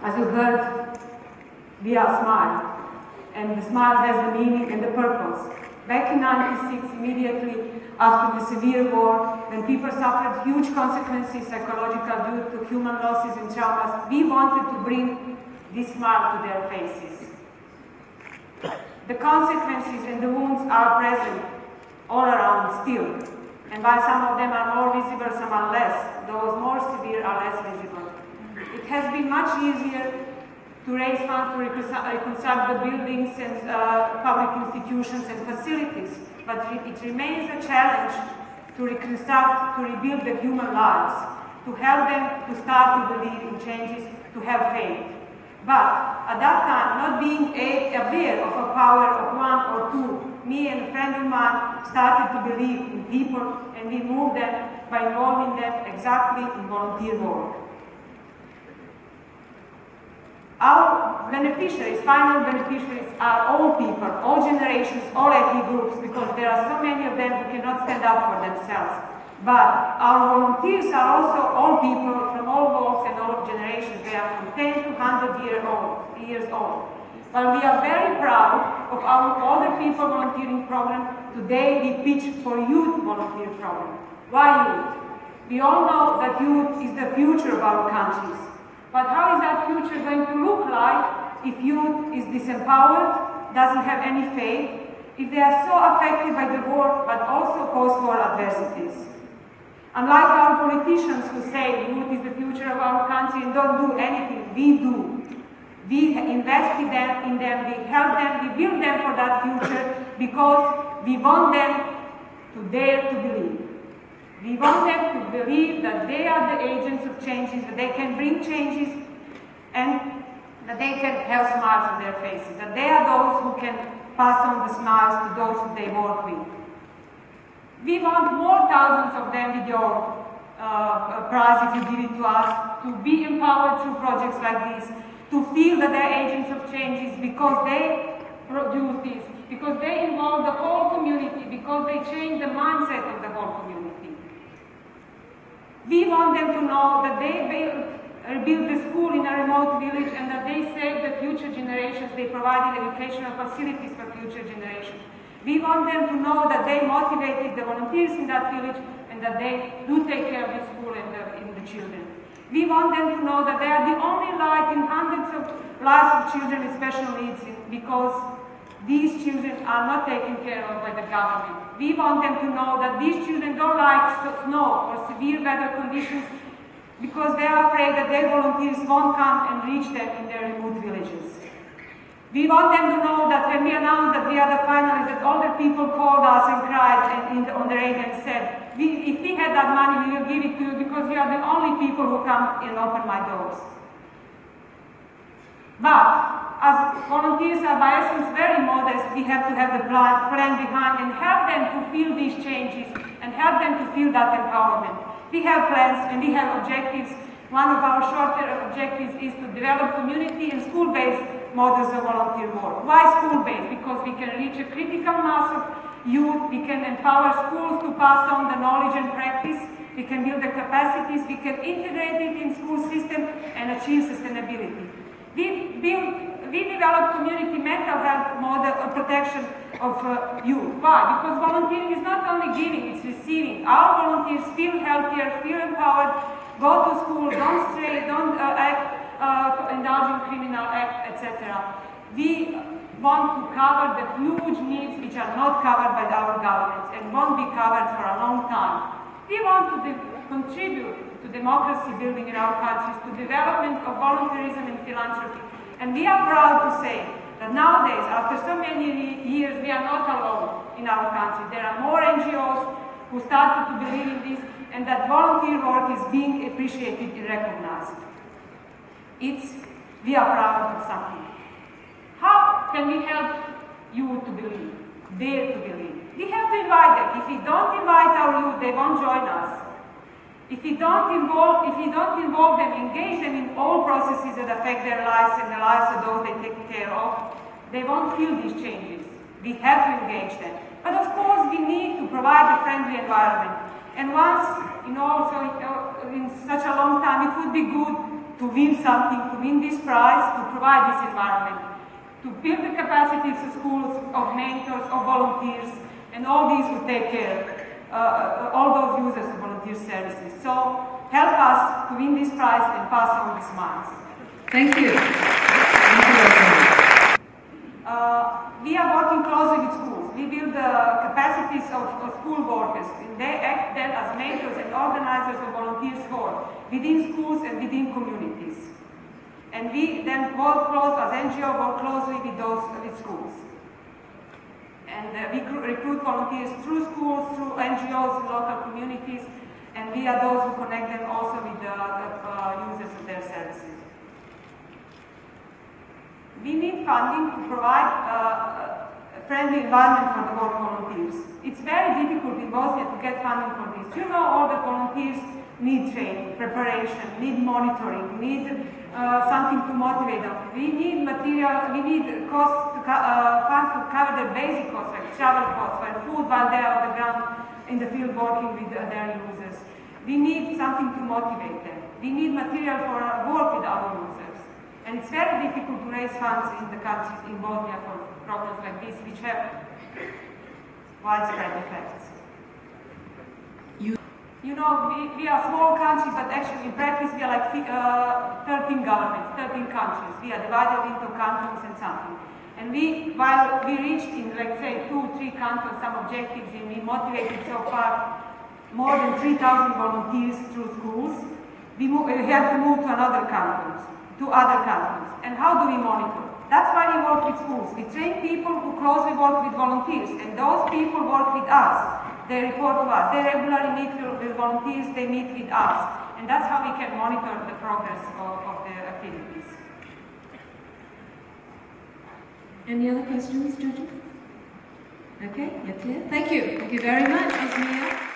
As you heard, we are SMILE, and the SMILE has the meaning and the purpose. Back in '96, immediately after the severe war, when people suffered huge consequences, psychological, due to human losses and traumas, we wanted to bring this smile to their faces. The consequences and the wounds are present all around still, and while some of them are more visible, some are less, those more severe are less visible. It has been much easier to raise funds to reconstruct the buildings and public institutions and facilities, but it remains a challenge to reconstruct, to rebuild the human lives, to help them to start to believe in changes, to have faith. But at that time, not being aware of a power of one or two, me and a friend of mine started to believe in people, and we moved them by involving them exactly in volunteer work. Our beneficiaries, final beneficiaries, are all people, all generations, all ethnic groups, because there are so many of them who cannot stand up for themselves. But our volunteers are also all people from all walks and all generations. They are from 10 to 100 years old. While we are very proud of our older people volunteering program, today we pitch for youth volunteer program. Why youth? We all know that youth is the future of our countries. But how is that future going to look like if youth is disempowered, doesn't have any faith, if they are so affected by the war, but also post-war adversities? Unlike our politicians who say youth is the future of our country and don't do anything, we do. We invest in them, we help them, we build them for that future because we want them to dare to believe. We want them to believe that they are the agents of changes, that they can bring changes, and that they can have smiles on their faces, that they are those who can pass on the smiles to those who they work with. We want more thousands of them with your prize, if you give it to us, to be empowered through projects like this, to feel that they're agents of changes because they produce this, because they involve the whole community, because they change the mindset of the whole community. We want them to know that they build the school in a remote village and that they save the future generations, they provide educational facilities for future generations. We want them to know that they motivated the volunteers in that village and that they do take care of the school and the children. We want them to know that they are the only light in hundreds of lives of children with special needs because these children are not taken care of by the government. We want them to know that these children don't like snow or severe weather conditions because they are afraid that their volunteers won't come and reach them in their remote villages. We want them to know that when we announced that we are the finalists, that older people called us and cried on the radio and said, if we had that money, we will give it to you because you are the only people who come and open my doors. But as volunteers are by essence very modest, we have to have the plan behind and help them to feel these changes and help them to feel that empowerment. We have plans and we have objectives. One of our short-term objectives is to develop community and school-based models of volunteer work. Why school-based? Because we can reach a critical mass of youth, we can empower schools to pass on the knowledge and practice, we can build the capacities, we can integrate it in school system and achieve sustainability. We develop community mental health model of protection of youth. Why? Because volunteering is not only giving, it's receiving. Our volunteers feel healthier, feel empowered, go to school, don't stray, don't indulge in criminal acts, etc. We want to cover the huge needs which are not covered by our governments and won't be covered for a long time. We want to contribute to democracy building in our countries, to development of volunteerism and philanthropy. And we are proud to say that nowadays, after so many years, we are not alone in our country. There are more NGOs who started to believe in this, and that volunteer work is being appreciated and recognized. We are proud of something. How can we help you to believe, dare to believe? We have to invite them. If we don't invite our youth, they won't join us. If we don't involve them, engage them in all processes that affect their lives and the lives of those they take care of, they won't feel these changes. We have to engage them. But of course, we need to provide a friendly environment. And once, in such a long time, it would be good to win something, to win this prize, to provide this environment, to build the capacities of schools, of mentors, of volunteers, and all these who take care, all those users of volunteer services. So help us to win this prize and pass on the smiles. Thank you. Thank you, Rosanna. We are working closely with schools. We build the capacities of school workers, and they act then as mentors and organizers of volunteers work within schools and within communities. And we then work close as NGO, work closely with schools. And we recruit volunteers through schools, through NGOs, local communities, and we are those who connect them also with the users of their services. We need funding to provide a friendly environment for the work volunteers. It's very difficult in Bosnia to get funding for this. You know, all the volunteers need training, preparation, need monitoring, need something to motivate them. We need material, we need funds to cover the basic costs, like travel costs, like food while they are on the ground in the field working with their users. We need something to motivate them. We need material for work with our users. And it's very difficult to raise funds in the country, in Bosnia, for programs like this, which have widespread effects. You know, we are a small country, but actually in practice we are like 13 governments, 13 countries. We are divided into cantons and something. And while we reached in, let's say, 2-3 cantons some objectives, and we motivated so far more than 3,000 volunteers through schools, we have to move to other cantons. And how do we monitor? That's why we work with schools. We train people who closely work with volunteers, and those people work with us. They report to us. They regularly meet with volunteers, they meet with us. And that's how we can monitor the progress of the activities. Any other questions, Georgie? Okay, you're clear. Thank you. Thank you very much, Osmia.